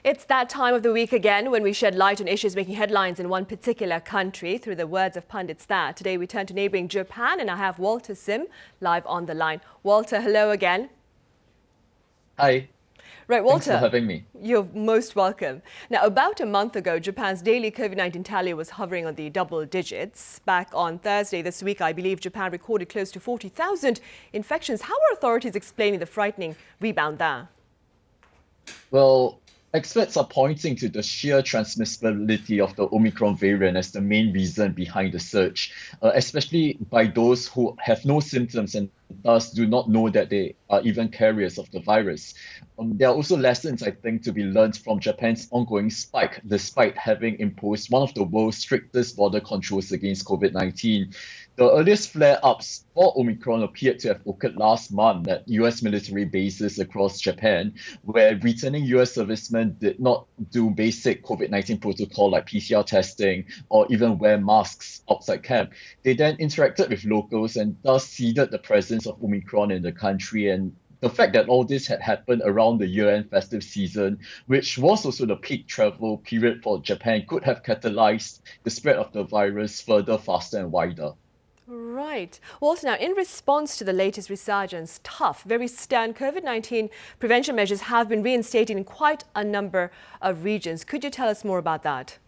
It's that time of the week again when we shed light on issues making headlines in one particular country through the words of pundits there. Today we turn to neighbouring Japan and I have Walter Sim live on the line. Walter, hello again. Hi. Right, Walter. Thanks for having me. You're most welcome. Now, about a month ago, Japan's daily COVID-19 tally was hovering on the double digits. Back on Thursday this week, I believe Japan recorded close to 40,000 infections. How are authorities explaining the frightening rebound there? Well, experts are pointing to the sheer transmissibility of the Omicron variant as the main reason behind the surge, especially by those who have no symptoms and thus do not know that they are even carriers of the virus. There are also lessons, I think, to be learned from Japan's ongoing spike, despite having imposed one of the world's strictest border controls against COVID-19. The earliest flare-ups for Omicron appeared to have occurred last month at US military bases across Japan, where returning US servicemen did not do basic COVID-19 protocol like PCR testing or even wear masks outside camp. They then interacted with locals and thus seeded the presence of Omicron in the country. And the fact that all this had happened around the year-end festive season, which was also the peak travel period for Japan, could have catalyzed the spread of the virus further, faster and wider. Right. Walter, now in response to the latest resurgence, tough, very stern COVID-19 prevention measures have been reinstated in quite a number of regions. Could you tell us more about that?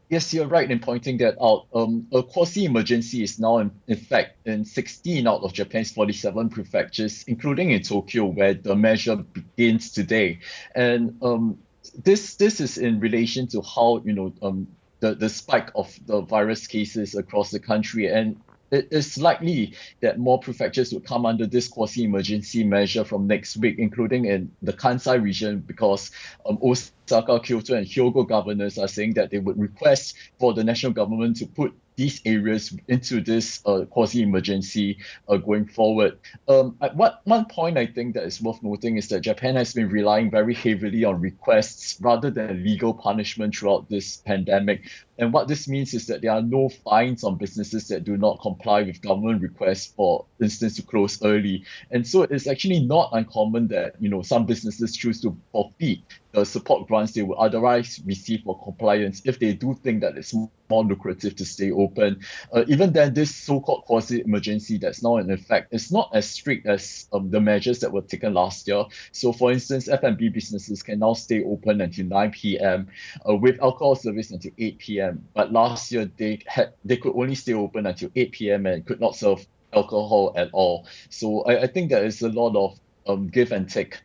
Yes, you're right in pointing that out. A quasi-emergency is now in effect in 16 out of Japan's 47 prefectures, including in Tokyo, where the measure begins today. And this is in relation to how, the spike of the virus cases across the country. And it is likely that more prefectures would come under this quasi-emergency measure from next week, including in the Kansai region, because Osaka, Kyoto, and Hyogo governors are saying that they would request for the national government to put these areas into this quasi-emergency going forward. At one point, I think that is worth noting is that Japan has been relying very heavily on requests rather than legal punishment throughout this pandemic. And what this means is that there are no fines on businesses that do not comply with government requests, for instance, to close early. And so it's actually not uncommon that, some businesses choose to forfeit the support grants they would otherwise receive for compliance if they do think that it's more lucrative to stay open. Even then, this so-called quasi-emergency that's now in effect is not as strict as the measures that were taken last year. So, for instance, F&B businesses can now stay open until 9 p.m. With alcohol service until 8 p.m. But last year, they could only stay open until 8 p.m. and could not serve alcohol at all. So I think there is a lot of give and take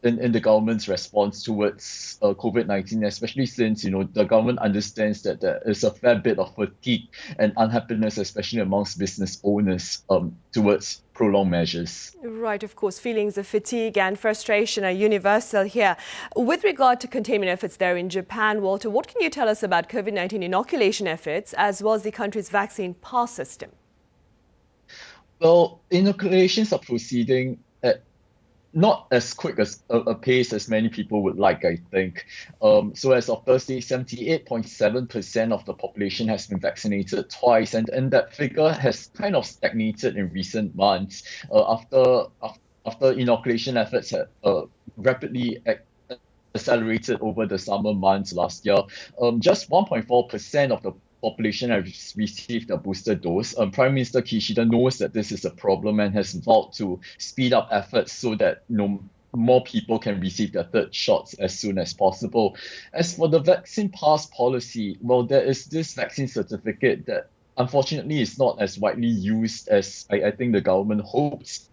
in the government's response towards COVID-19, especially since, the government understands that there is a fair bit of fatigue and unhappiness, especially amongst business owners, towards prolonged measures. Right, of course, feelings of fatigue and frustration are universal here. With regard to containment efforts there in Japan, Walter, what can you tell us about COVID-19 inoculation efforts as well as the country's vaccine pass system? Well, inoculations are proceeding at not as quick as a pace as many people would like, I think. So as of Thursday, 78.7% of the population has been vaccinated twice, and that figure has kind of stagnated in recent months after inoculation efforts had rapidly accelerated over the summer months last year. Just 1.4% of the population has received a booster dose. Prime Minister Kishida knows that this is a problem and has vowed to speed up efforts so that more people can receive their third shots as soon as possible. As for the vaccine pass policy, well, there is this vaccine certificate that unfortunately is not as widely used as I think the government hopes.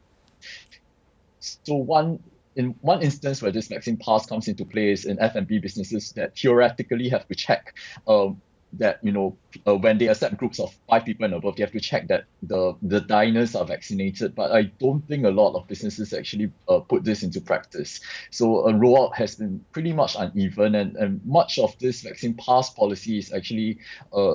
So in one instance where this vaccine pass comes into play is in F&B businesses that theoretically have to check that when they accept groups of 5 people and above, they have to check that the diners are vaccinated. But I don't think a lot of businesses actually put this into practice. So a rollout has been pretty much uneven, and much of this vaccine pass policy is actually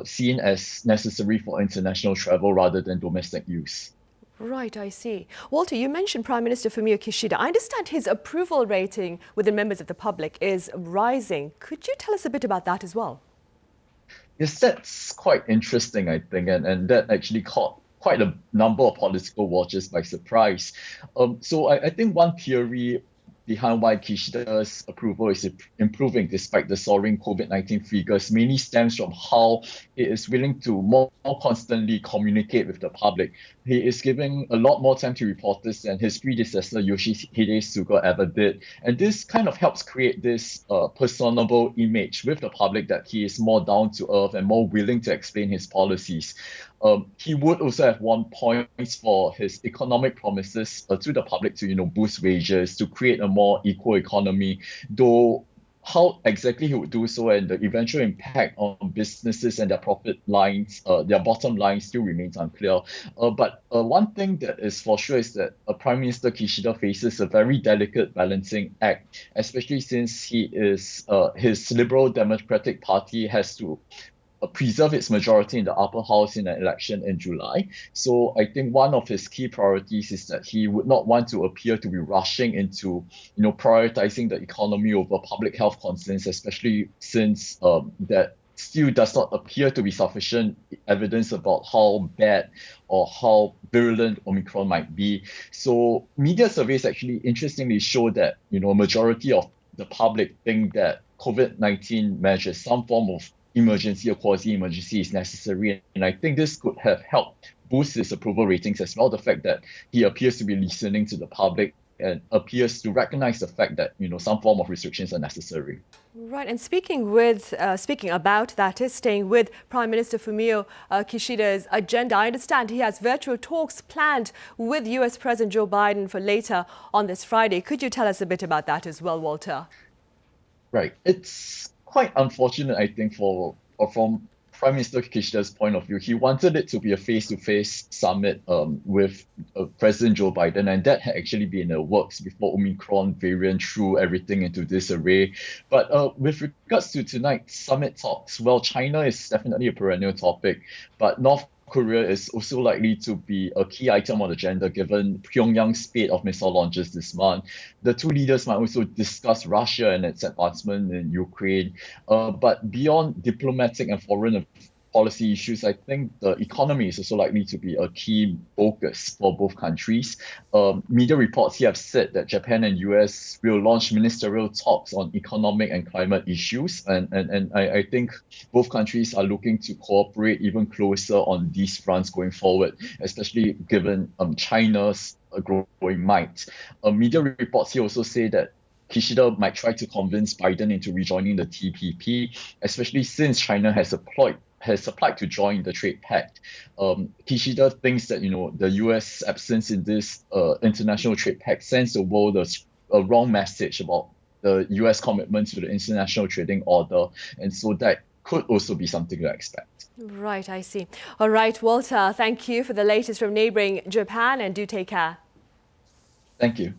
seen as necessary for international travel rather than domestic use. Right, I see. Walter, you mentioned Prime Minister Fumio Kishida. I understand his approval rating within members of the public is rising. Could you tell us a bit about that as well? Yes, that's quite interesting, I think, and that actually caught quite a number of political watchers by surprise. So I think one theory behind why Kishida's approval is improving despite the soaring COVID-19 figures mainly stems from how he is willing to more constantly communicate with the public. He is giving a lot more time to reporters than his predecessor Yoshihide Suga ever did. And this kind of helps create this personable image with the public that he is more down to earth and more willing to explain his policies. He would also have won points for his economic promises to the public to, boost wages, to create a more equal economy, though how exactly he would do so and the eventual impact on businesses and their profit lines, their bottom line still remains unclear. But one thing that is for sure is that Prime Minister Kishida faces a very delicate balancing act, especially since his Liberal Democratic Party has to preserve its majority in the upper house in an election in July. So I think one of his key priorities is that he would not want to appear to be rushing into, prioritizing the economy over public health concerns, especially since that still does not appear to be sufficient evidence about how bad or how virulent Omicron might be. So media surveys actually interestingly show that, a majority of the public think that COVID-19 measures, some form of emergency or quasi-emergency is necessary. And I think this could have helped boost his approval ratings as well. The fact that he appears to be listening to the public and appears to recognize the fact that, some form of restrictions are necessary. Right, and speaking about that is staying with Prime Minister Fumio Kishida's agenda. I understand he has virtual talks planned with US President Joe Biden for later on this Friday. Could you tell us a bit about that as well, Walter? Right. It's quite unfortunate, I think, from Prime Minister Kishida's point of view. He wanted it to be a face-to-face summit with President Joe Biden, and that had actually been in the works before Omicron variant threw everything into disarray. But with regards to tonight's summit talks, well, China is definitely a perennial topic, but North Korea is also likely to be a key item on the agenda given Pyongyang's spate of missile launches this month. The two leaders might also discuss Russia and its advancement in Ukraine. But beyond diplomatic and foreign policy issues, I think the economy is also likely to be a key focus for both countries. Media reports here have said that Japan and US will launch ministerial talks on economic and climate issues. And I think both countries are looking to cooperate even closer on these fronts going forward, especially given China's growing might. Media reports here also say that Kishida might try to convince Biden into rejoining the TPP, especially since China has applied to join the trade pact. Kishida thinks that the US absence in this international trade pact sends the world a wrong message about the US commitment to the international trading order, and so that could also be something to expect. Right, I see. All right, Walter, thank you for the latest from neighbouring Japan, and do take care. Thank you.